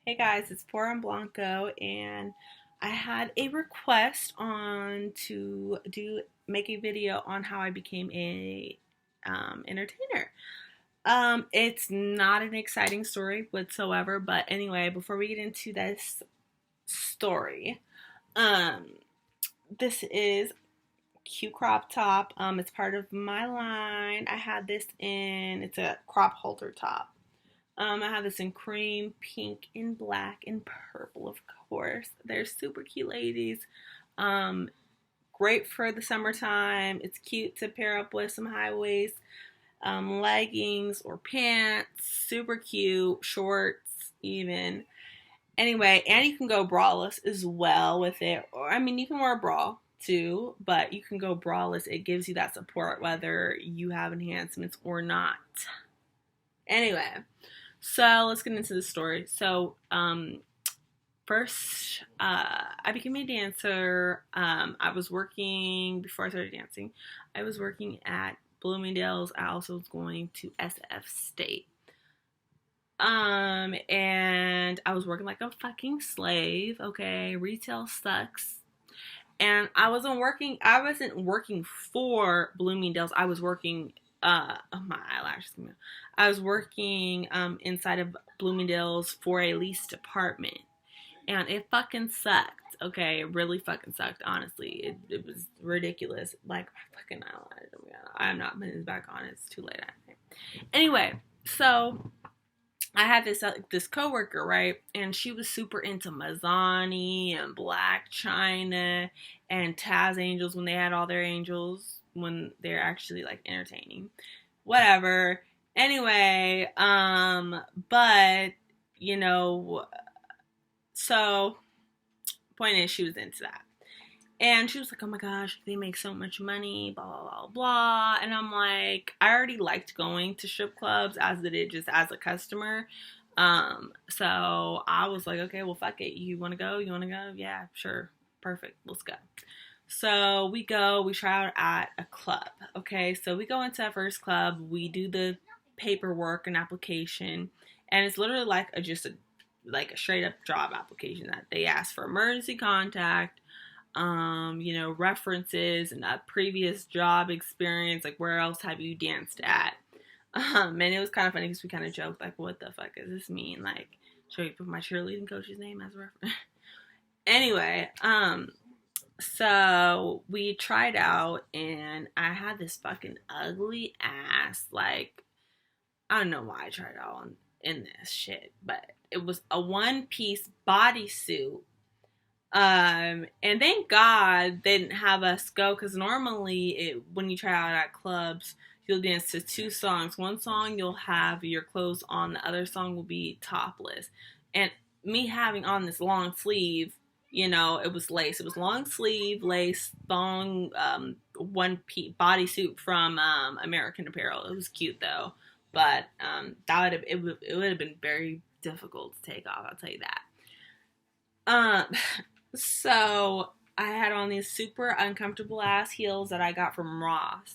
Hey guys, it's Forum Blanco, and I had a request on to do make a video on how I became a entertainer. It's not an exciting story whatsoever, but anyway, before we get into this story, um, this is cute crop top. It's part of my line. I had this in. It's a crop halter top. I have this in cream, pink, and black, and purple, of course. They're super cute ladies. Um, Great for the summertime. It's cute to pair up with some high waist leggings or pants. Super cute. Shorts, even. Anyway, and you can go braless as well with it. Or, I mean, you can wear a bra too, but you can go braless. It gives you that support whether you have enhancements or not. Anyway, so let's get into the story. First, I became a dancer. I was working before I started dancing. I was working at Bloomingdale's. I also was going to SF State. And I was working like a fucking slave. Okay, retail sucks. And I wasn't working for Bloomingdale's. I was working oh, my eyelashes. I was working inside of Bloomingdale's for a leased apartment. And it fucking sucked. Okay, it really fucking sucked, honestly. It was ridiculous. Like my fucking eyelashes. I'm not putting this back on. It's too late at night. Anyway, so I had this coworker, right? And she was super into Mazzani and Black China and Taz Angels when they had all their angels when they're actually like entertaining. Whatever. Anyway, but you know, so point is she was into that. And she was like, oh my gosh, they make so much money, blah, blah, blah, blah. And I'm like, I already liked going to strip clubs as it is just as a customer. So I was like, okay, well, fuck it. You want to go? You want to go? Yeah, sure. Perfect. Let's go. So we go, we try out at a club. Okay, so we go into our first club. We do the paperwork and application. And it's literally like like a straight up job application that they ask for emergency contact, references and a previous job experience, like where else have you danced at? And it was kind of funny because we kind of joked, like, what the fuck does this mean? Like, should we put my cheerleading coach's name as a reference? Anyway, so we tried out and I had this fucking ugly ass, like, I don't know why I tried out in this shit, but it was a one piece bodysuit. And thank God they didn't have us go because normally when you try out at clubs, you'll dance to two songs. One song you'll have your clothes on, the other song will be topless. And me having on this long sleeve, it was lace. It was long sleeve, lace, thong, one piece bodysuit from American Apparel. It was cute though, but it would have been very difficult to take off. I'll tell you that. Um, so I had on these super uncomfortable ass heels that I got from Ross.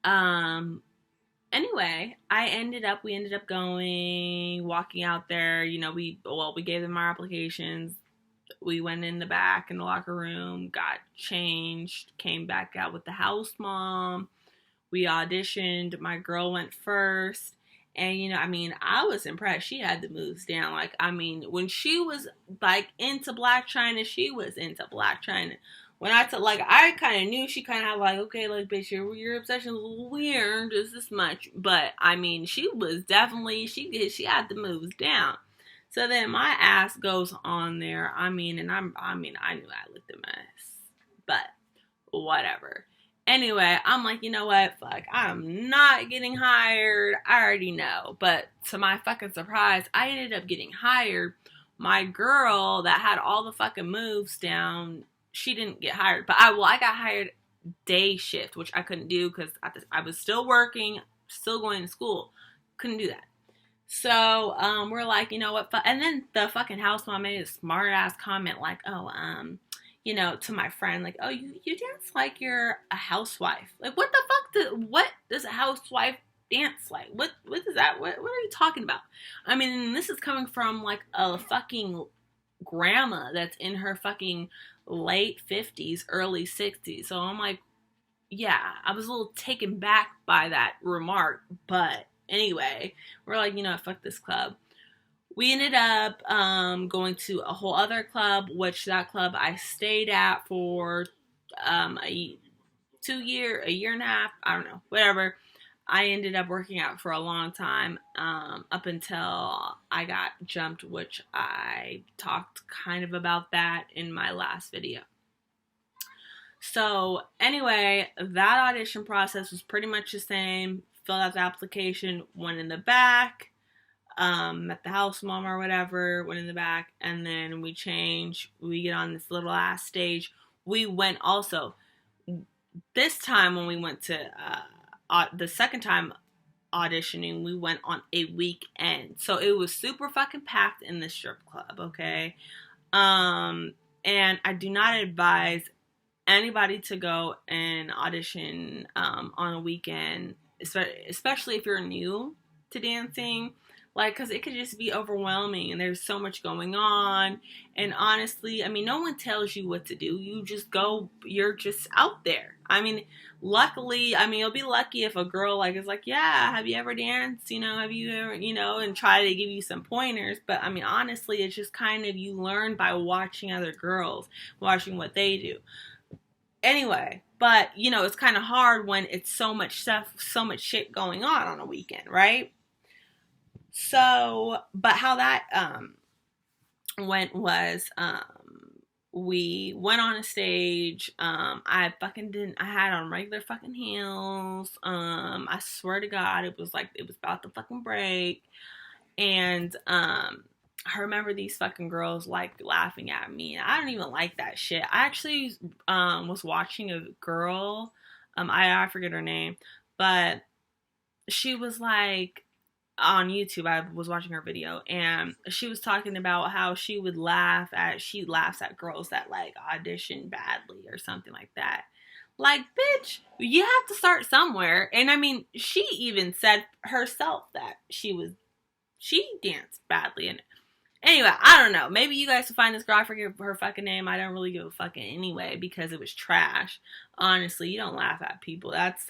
Um, anyway, we ended up going, walking out there, we gave them our applications. We went in the back in the locker room, got changed, came back out with the house mom. We auditioned. My girl went first. And, I was impressed. She had the moves down. Like, when she was, like, into Black China, she was into Black China. When I kind of knew she kind of had, like, okay, like, bitch, your obsession is a little weird, just this much. But, she was definitely, she had the moves down. So then my ass goes on there. I knew I looked a mess. But, whatever. Anyway, I'm like, you know what? Fuck, I'm not getting hired. I already know. But to my fucking surprise, I ended up getting hired. My girl that had all the fucking moves down, she didn't get hired. But I got hired day shift, which I couldn't do because I was still working, still going to school. Couldn't do that. So we're like, you know what? And then the fucking house mom made a smart ass comment like, oh, to my friend, like, oh, you dance like you're a housewife. Like, what the fuck? What does a housewife dance like? What is that? What are you talking about? I mean, this is coming from like a fucking grandma that's in her fucking late 50s, early 60s. So I'm like, yeah, I was a little taken back by that remark. But anyway, we're like, you know, fuck this club. We ended up going to a whole other club, which that club I stayed at for a a year and a half, I don't know, whatever. I ended up working out for a long time, up until I got jumped, which I talked kind of about that in my last video. So anyway, that audition process was pretty much the same. Filled out the application, went in the back, met the house mom or whatever, went in the back, and then we change. We get on this little ass stage. We went also, this time when we went to, the second time auditioning, we went on a weekend. So it was super fucking packed in the strip club, okay? And I do not advise anybody to go and audition on a weekend, especially if you're new to dancing, like, because it could just be overwhelming and there's so much going on. And honestly, I mean, no one tells you what to do. You just go, you're just out there. I mean, luckily, I mean, you'll be lucky if a girl like is like, yeah, have you ever danced, you know, have you ever, you know, and try to give you some pointers. But I mean, honestly, it's just kind of, you learn by watching other girls, watching what they do. Anyway, but you know, it's kind of hard when it's so much stuff, so much shit going on a weekend, right? So, but how that went was, we went on a stage. I fucking didn't, I had on regular fucking heels. I swear to God, it was like, it was about to fucking break. And I remember these fucking girls like laughing at me. I don't even like that shit. I actually was watching a girl, I forget her name, but she was like, on YouTube, I was watching her video, and she was talking about how she laughs at girls that like audition badly or something like that. Like, bitch, you have to start somewhere. And I mean, she even said herself that she danced badly. And anyway, I don't know. Maybe you guys can find this girl. I forget her fucking name. I don't really give a fucking anyway because it was trash. Honestly, you don't laugh at people. That's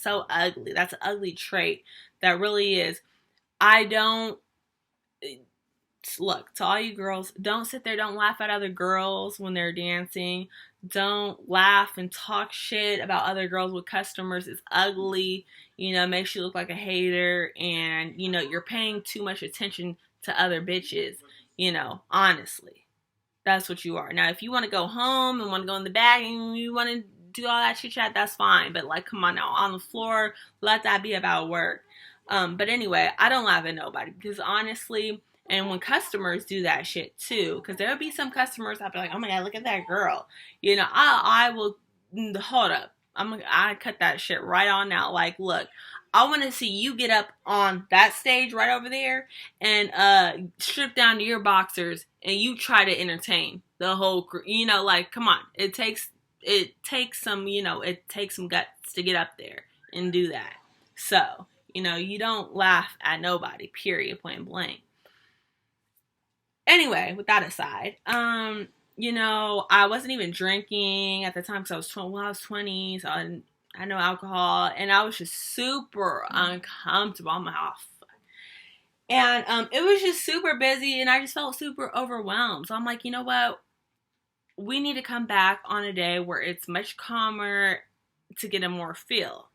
so ugly. That's an ugly trait. That really is. I don't, look, to all you girls, don't sit there, don't laugh at other girls when they're dancing. Don't laugh and talk shit about other girls with customers. It's ugly, you know, makes you look like a hater, and, you know, you're paying too much attention to other bitches, you know, honestly. That's what you are. Now, if you want to go home and want to go in the bag and you want to do all that chit chat, that's fine. But, like, come on now, on the floor, let that be about work. But anyway, I don't laugh at nobody because honestly, and when customers do that shit too, because there'll be some customers I'll be like, oh my God, look at that girl. You know, I will, hold up. I cut that shit right on now. Like, look, I want to see you get up on that stage right over there and strip down to your boxers and you try to entertain the whole crew. You know, like, come on. It takes some, you know, it takes some guts to get up there and do that. So, you know, you don't laugh at nobody, period, point blank. Anyway, with that aside, you know, I wasn't even drinking at the time because I was 20, so I had no alcohol, and I was just super uncomfortable. I'm like, oh, fuck. And it was just super busy, and I just felt super overwhelmed. So I'm like, you know what? We need to come back on a day where it's much calmer to get a more feel.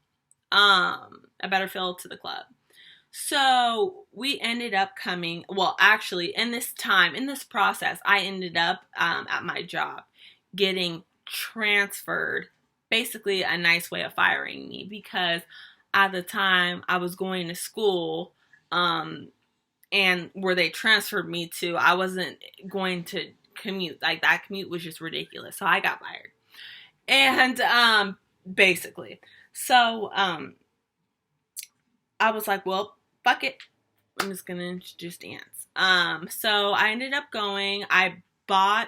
A better feel to the club. So we ended up coming, well, actually, in this process, I ended up at my job getting transferred, basically a nice way of firing me, because at the time I was going to school, and where they transferred me to, I wasn't going to commute. Like, that commute was just ridiculous. So I got fired. And basically. So I was like, well, fuck it. I'm just gonna just dance. So I ended up going. I bought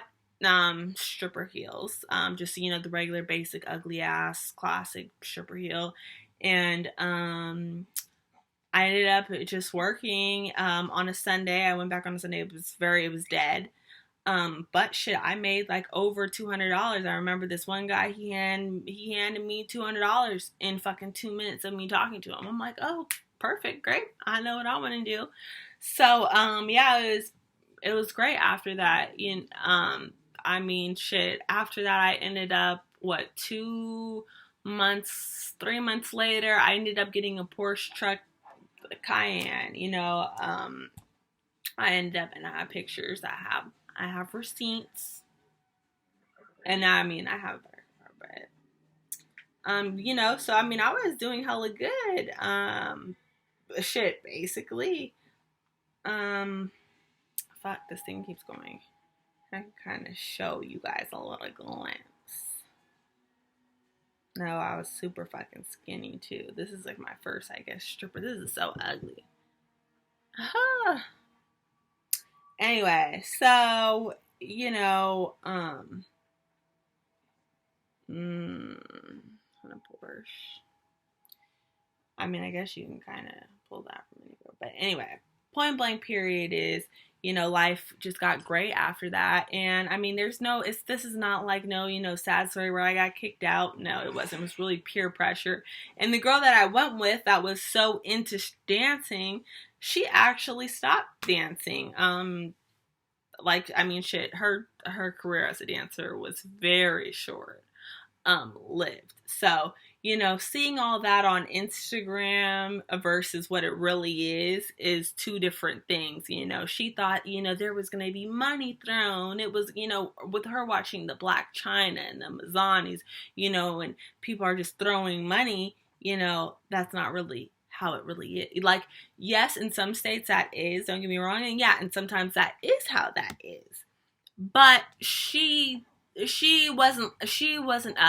stripper heels. Just, you know, the regular basic ugly ass classic stripper heel. And I ended up just working on a Sunday. I went back on a Sunday. It was dead. But shit, I made like over $200. I remember this one guy, he handed me $200 in fucking 2 minutes of me talking to him. I'm like, oh, perfect, great. I know what I want to do. So, yeah, it was great after that. I mean, shit. After that, I ended up 3 months later, I ended up getting a Porsche truck, Cayenne. I ended up, and I have pictures. I have receipts, and I mean, I have a better car, but so I mean, I was doing hella good. Shit, basically. Fuck, this thing keeps going. I can kind of show you guys a little glimpse. No, I was super fucking skinny too. This is like my first, I guess, stripper. This is so ugly. Anyway, so on a Porsche. I mean, I guess you can kind of pull that from anywhere. But anyway, point blank period is, life just got great after that. And I mean, this is not like no, sad story where I got kicked out. No, it wasn't. It was really pure pressure. And the girl that I went with that was so into dancing, she actually stopped dancing. I mean, shit, her career as a dancer was very short lived. So, seeing all that on Instagram versus what it really is two different things. She thought, there was going to be money thrown. It was, with her watching the Black China and the Amazonis, and people are just throwing money, that's not really how it really is. Like, yes, in some states that is, don't get me wrong, and yeah, and sometimes that is how that is. But she wasn't a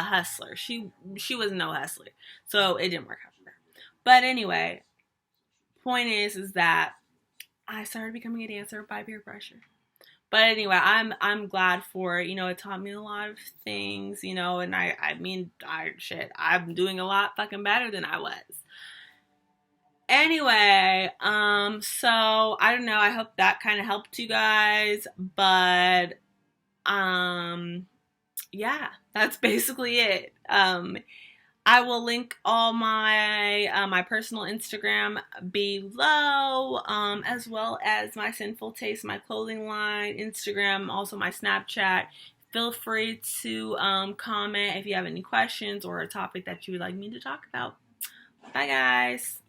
hustler. She was no hustler. So it didn't work out for her. But anyway, point is that I started becoming a dancer by peer pressure. But anyway, I'm glad for it. It taught me a lot of things, and I'm doing a lot fucking better than I was. Anyway, so I don't know. I hope that kind of helped you guys, but yeah, that's basically it. I will link all my personal Instagram below, as well as my Sinful Taste, my clothing line, Instagram, also my Snapchat. Feel free to comment if you have any questions or a topic that you would like me to talk about. Bye, guys.